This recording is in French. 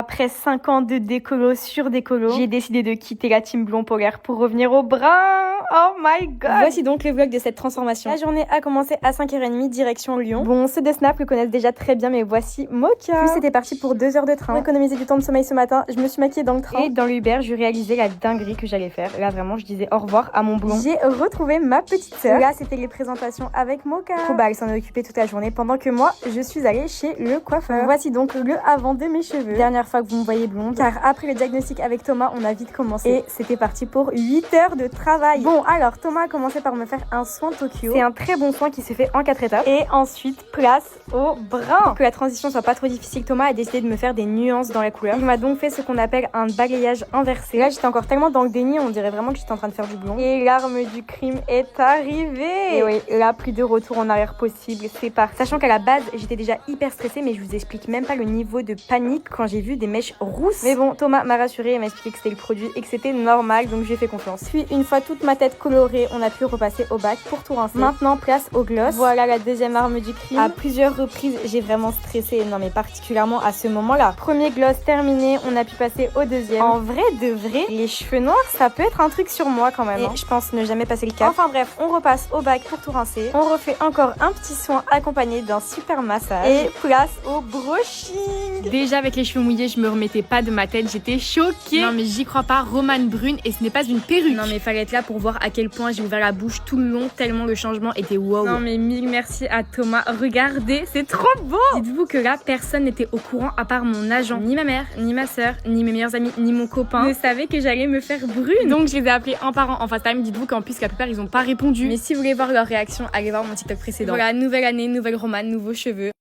Après 5 ans de décolo sur décolo, j'ai décidé de quitter la team blond polaire pour revenir au brun. Oh my god! Voici donc le vlog de cette transformation. La journée a commencé à 5h30, direction Lyon. Bon, ceux des Snap le connaissent déjà très bien, mais voici Mocha. Puis c'était parti pour 2 heures de train. Pour économiser du temps de sommeil ce matin, je me suis maquillée dans le train. Et dans l'Uber, je réalisais la dinguerie que j'allais faire. Là, vraiment, je disais au revoir à mon blond. J'ai retrouvé ma petite sœur. Là, c'était les présentations avec Mocha. Bah, elle s'en est occupée toute la journée pendant que moi, je suis allée chez le coiffeur. Voici donc le avant de mes cheveux. Dernière fois que vous me voyez blonde, car après le diagnostic avec Thomas, on a vite commencé. Et c'était parti pour 8 heures de travail. Bon, alors Thomas a commencé par me faire un soin Tokyo. C'est un très bon soin qui se fait en 4 étapes. Et ensuite, place au brun. Pour que la transition soit pas trop difficile, Thomas a décidé de me faire des nuances dans la couleur. Il m'a donc fait ce qu'on appelle un balayage inversé. Là, j'étais encore tellement dans le déni, on dirait vraiment que j'étais en train de faire du blond. Et l'arme du crime est arrivée. Et oui, là, plus de retour en arrière possible. C'est parti. Sachant qu'à la base, j'étais déjà hyper stressée, mais je vous explique même pas le niveau de panique quand j'ai vu des mèches rousses. Mais bon, Thomas m'a rassuré, il m'a expliqué que c'était le produit et que c'était normal, donc j'ai fait confiance. Puis une fois toute ma tête colorée, on a pu repasser au bac pour tout rincer. Maintenant, place au gloss. Voilà la deuxième arme du crime. À plusieurs reprises, j'ai vraiment stressé, non mais particulièrement à ce moment-là. Premier gloss terminé, on a pu passer au deuxième. En vrai de vrai, les cheveux noirs, ça peut être un truc sur moi quand même. Et je pense ne jamais passer le cap. Enfin bref, on repasse au bac pour tout rincer. On refait encore un petit soin accompagné d'un super massage. Et place au brushing. Déjà avec les cheveux mouillés, je me remettais pas de ma tête, j'étais choquée. Non mais j'y crois pas, Romane brune et ce n'est pas une perruque. Non mais fallait être là pour voir à quel point j'ai ouvert la bouche tout le long tellement le changement était wow. Non mais mille merci à Thomas, regardez, c'est trop beau. Dites-vous que là, personne n'était au courant à part mon agent. Ni ma mère, ni ma soeur, ni mes meilleurs amis, ni mon copain ne savaient que j'allais me faire brune. Donc je les ai appelés un par un en FaceTime. Dites-vous qu'en plus la plupart ils ont pas répondu. Mais si vous voulez voir leur réaction, allez voir mon TikTok précédent. Voilà, nouvelle année, nouvelle Romane, nouveaux cheveux.